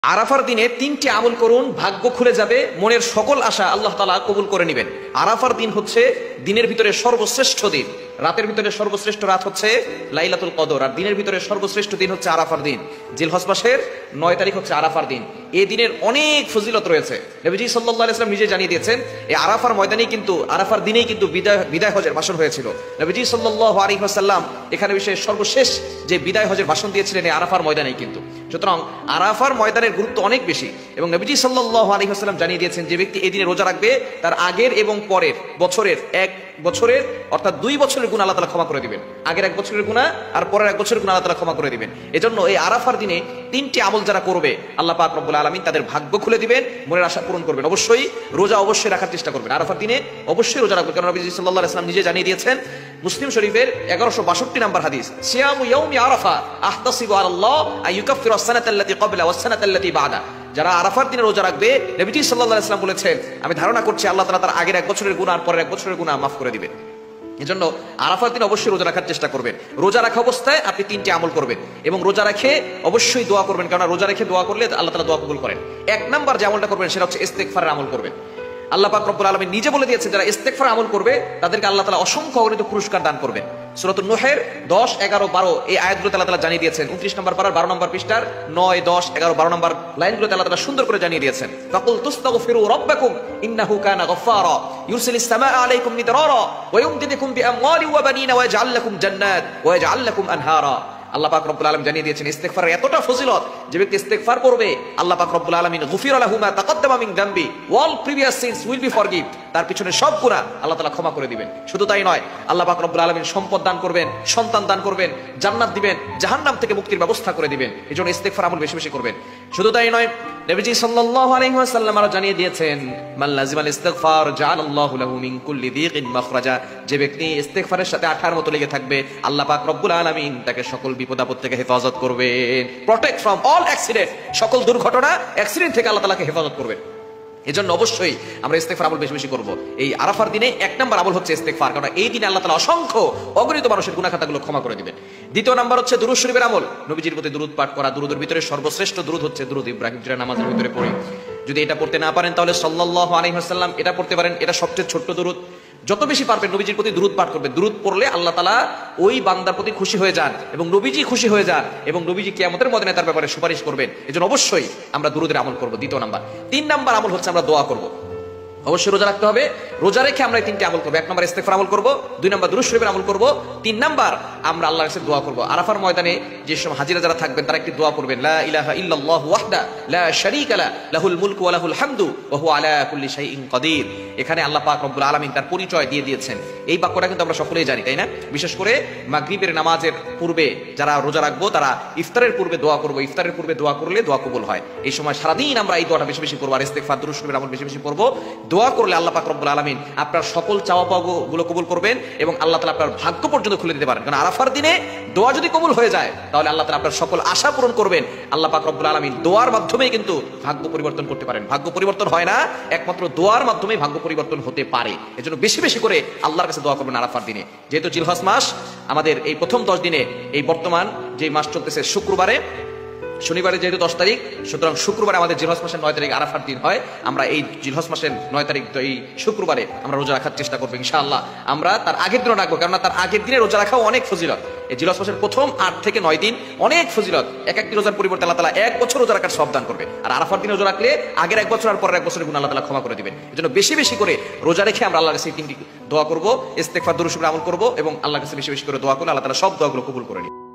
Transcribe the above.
আরাফার দিনে তিনটি আমল করুন, ভাগ্য খুলে যাবে, মনের সকল আশা আল্লাহ তাআলা কবুল করে নেবেন। আরাফার দিন হচ্ছে দিনের ভিতরে সর্বশ্রেষ্ঠ দিন, রাতের ভিতরে সর্বশ্রেষ্ঠ রাত হচ্ছে লাইলাতুল কদর, আর দিনের ভিতরে সর্বশ্রেষ্ঠ দিন হচ্ছে আরাফার দিন। জিলহজ মাসের 9 তারিখ হচ্ছে আরাফার দিন। এই দিনের অনেক ফজিলত রয়েছে। নবীজি সাল্লাল্লাহু আলাইহি ওয়াসাল্লাম নিজে জানিয়ে দিয়েছেন, এই আরাফার ময়দানেই কিন্তু আরাফার দিনেই কিন্তু বিদায় হজের ভাষণ হয়েছিল। নবীজি সাল্লাল্লাহু আলাইহি ওয়াসাল্লাম এখানে বিশেষ সর্বশেষ যে বিদায় হজের ভাষণ দিয়েছিলেন এই আরাফার ময়দানেই কিন্তু। সুতরাং আরাফার ময়দানের গুরুত্ব অনেক বেশি এবং নবীজি সাল্লাল্লাহু আলাইহি ওয়াসাল্লাম জানিয়ে দিয়েছেন যে ব্যক্তি এই দিনে রোজা রাখবে তার আগের এবং পরের বছরের অর্থাৎ 2 বছরের গুনাহ আল্লাহ তাআলা ক্ষমা করে দিবেন। আগের 1 বছরের গুনাহ আর পরের 1 বছরের গুনাহ আল্লাহ তাআলা ক্ষমা করে দিবেন। এজন্য এই আরাফার দিনে 3টি আমল যারা করবে আল্লাহ পাক রব্বুল আলামিন তাদের ভাগ্য খুলে দিবেন, মনের আশা পূরণ করবেন। অবশ্যই রোজা অবশ্যই রাখার চেষ্টা করবেন। আরাফার দিনে অবশ্যই রোজা রাখবেন, কারণ নবীজি সাল্লাল্লাহু আলাইহি ওয়াসাল্লাম নিজে জানিয়ে দিয়েছেন মুসলিম শরীফের 1162 নম্বর হাদিস, সিয়ামু ইয়াউমি আরাফা আহতাসিবু আলাল্লাহ আইয়ুকাফিরু আস-সানাতাল্লাতী ক্বাবলা ওয়াস-সানাতাল্লাতী বা'দা। যারা আরাফার দিনে রোজা রাখবে নবীজি সাল্লাল্লাহু আলাইহি ওয়াসাল্লাম বলেছেন আমি ধারণা করছি আল্লাহ তাআলা তার আগের 1 বছরের গুনাহ আর পরের 1 বছরের গুনাহ মাফ করে দিবেন। এজন্য আরাফার দিন অবশ্যই রোজা রাখার চেষ্টা করবেন। রোজা রাখা অবস্থায় আপনি 3টি আমল করবেন এবং রোজা রেখে অবশ্যই দোয়া করবেন, কারণ রোজা রেখে দোয়া করলে আল্লাহ তাআলা দোয়া কবুল করেন। 1 নাম্বার যে আমলটা করবেন সেটা হচ্ছে ইস্তেগফারের আমল করবেন। আল্লাহ পাক রব্বুল আলামিন নিজে বলে দিয়েছেন যারা ইস্তেগফার আমল করবে তাদেরকে আল্লাহ তাআলা অসংখ্য অগণিত পুরস্কার দান করবেন। সূরাতুন নূহের 10, 11, 12 এই আয়াতগুলোতে আল্লাহ তাআলা জানিয়ে দিয়েছেন। 29 নম্বর পারার 12 নম্বর পৃষ্ঠার 9, 10, 11, 12 নম্বর লাইনগুলোতে আল্লাহ তাআলা সুন্দর করে জানিয়ে দিয়েছেন, ফাকুল তুস্তাগফিরু রাব্বাকুম ইন্নাহু কানা গফফারা ইউরসিলিস সামাআ আলাইকুম মিদরারা ওয়া ইউমদিদুকুম বিআমওয়ালিন ওয়া বানিনা ওয়া ইয়াজআল লাকুম জান্নাত ওয়া ইয়াজআল লাকুম আনহারা। আল্লাহ পাক রব্বুল আলামিন জানিয়ে দিয়েছেন ইস্তেগফারের এতটা ফজিলত, যে ব্যক্তি ইস্তেগফার করবে আল্লাহ পাক রব্বুল আলামিন গুফিরা লাহু মা তাকদ্দামা মিন যামবি all previous sins will be forgive, তার পিছনে সব গুনাহ আল্লাহ তাআলা ক্ষমা করে দিবেন। শুধু তাই নয়, আল্লাহ পাক রব্বুল আলামিন সম্পদ দান করবেন, সন্তান দান করবেন, জান্নাত দিবেন, জাহান্নাম থেকে মুক্তির ব্যবস্থা করে দিবেন। এজন্য ইস্তেগফার আমল বেশি বেশি করবেন। শুধু তাই নয়, নবীজি সাল্লাল্লাহু আলাইহি ওয়াসাল্লাম আরো জানিয়ে দিয়েছেন মান লাজিমাল ইস্তিগফার জাআলাল্লাহু লাহু মিন কুল্লি দীকিন মাখরাজা, যে ব্যক্তি ইস্তেগফারের সাথে আঠার মতো লেগে থাকবে আল্লাহ পাক রব্বুল আলামিন তাকে সকল বিপদ আপদ থেকে হেফাজত করবেন। প্রটেক্ট ফ্রম অল অ্যাক্সিডেন্ট, সকল দুর্ঘটনা অ্যাক্সিডেন্ট থেকে আল্লাহ তাআলাকে হেফাজত করবেন। এজন্য অবশ্যই আমরা ইস্তেগফার আমল বেশি বেশি করব। এই আরাফার দিনে 1 নম্বর আমল হচ্ছে ইস্তেগফার, কারণ এই দিনে আল্লাহ তাআলা অসংখ্য অগণিত মানুষের গুনাহ খাতাগুলো ক্ষমা করে দিবেন। 2 নম্বর হচ্ছে দুরূদ শরীফের আমল, নবীজির প্রতি দুরূদ পাঠ করা। দুরূদের ভিতরে সর্বশ্রেষ্ঠ দুরূদ হচ্ছে দুরূদ ইব্রাহিম, যেটা নামাজের ভিতরে পড়ি। যদি এটা পড়তে না পারেন তাহলে সাল্লাল্লাহু আলাইহি ওয়াসাল্লাম এটা পড়তে পারেন, এটা সবচেয়ে ছোট্ট দুরূদ। যত বেশি পারবেন নবীজির প্রতি দুরূদ পাঠ করবেন। দুরূদ পড়লে আল্লাহ তাআলা ওই বান্দার প্রতি খুশি হয়ে যান এবং নবীজি খুশি হয়ে যান এবং নবীজি কিয়ামতের ময়দানে তার ব্যাপারে সুপারিশ করবেন। এজন্য অবশ্যই আমরা দুরূদের আমল করব। 2 নাম্বার। 3 নাম্বার আমল হচ্ছে আমরা দোয়া করব। অবশ্যই রোজা রাখতে হবে, রোজা রেখে আমরা এই 3টি আমল করব। 1 নম্বর ইস্তেগফার আমল করব, 2 নম্বর দুরূদ শরীফের আমল করব, 3 নাম্বার আমরা আল্লাহর কাছে দোয়া করব। আরাফার ময়দানে যে সব হাজিরা যারা থাকবেন তারা একটি দোয়া করবেন, লা ইলাহা ইল্লাল্লাহু ওয়াহদা লা শারীকা লা লাহুল মুলকু ওয়া লাহুল হামদু ওয়া হুয়া আলা কুল্লি শাইইন কাদির। এখানে আল্লাহ পাক রব্বুল আলামিন তার পরিচয় দিয়ে দিয়েছেন। এই বাক্যটা কিন্তু আমরা সকলেই জানি, তাই না? বিশেষ করে মাগরিবের নামাজের পূর্বে যারা রোজা রাখবো তারা ইফতারের পূর্বে দোয়া করব। ইফতারের পূর্বে দোয়া করলে দোয়া কবুল হয়। এই সময় সারাদিন আমরা এই দোয়াটা বেশি বেশি করব আর ইস্তেগফার দুরূদ শরীফের আমল বেশি বেশি করব। দোয়া করলে আল্লাহ পাক রব্বুল আলামিন আপনার সকল চাওয়া পাওয়াগুলো কবুল করবেন এবং আল্লাহ তাআলা আপনার ভাগ্য পর্যন্ত খুলে দিতে পারেন। কারণ আরাফার দিনে দোয়া যদি কবুল হয়ে যায় তাহলে আল্লাহ তাআলা আপনার সকল আশা পূরণ করবেন। আল্লাহ পাক রব্বুল আলামিন দোয়ার মাধ্যমেই কিন্তু ভাগ্য পরিবর্তন করতে পারেন। ভাগ্য পরিবর্তন হয় না, একমাত্র দোয়ার মাধ্যমেই ভাগ্য পরিবর্তন হতে পারে। এজন্য বেশি বেশি করে আল্লাহর কাছে দোয়া করবেন আরাফার দিনে। যেহেতু জিলহজ মাস আমাদের এই প্রথম 10 দিনে, এই বর্তমান যে মাস চলতেছে শুক্রবারে, শনিবারে যেহেতু 10 তারিখ, সুতরাং শুক্রবারে আমাদের জিলহজ মাসের 9 তারিখ আরাফার দিন হয়। আমরা এই জিলহজ মাসের 9 তারিখ এই শুক্রবারে আমরা রোজা রাখার চেষ্টা করবো ইনশাআল্লাহ। আমরা তার আগের দিনও রাখবো, কারণ তার আগের দিনে রোজা রাখাও অনেক ফজিলত। এই জিলহজ মাসের প্রথম 8 থেকে 9 দিন অনেক ফজিলত। এক একটি রোজার পরিবর্তে আল্লাহ তাআলা 1 বছর রোজা রাখার সওয়াব দান করবে। আর আরাফার দিনে রোজা রাখলে আগের 1 বছর আর পরের 1 বছরের গুনাহ আল্লাহ তাআলা ক্ষমা করে দিবেন। এজন্য বেশি বেশি করে রোজা রেখে আমরা আল্লাহর কাছে 3টি দোয়া করব, ইস্তেগফার দুরূদ শরীফের আমল করব এবং আল্লাহর কাছে বেশি বেশি করে দোয়া করলে আল্লাহ তাআলা সব দোয়াগুলো কবুল করে নিবেন।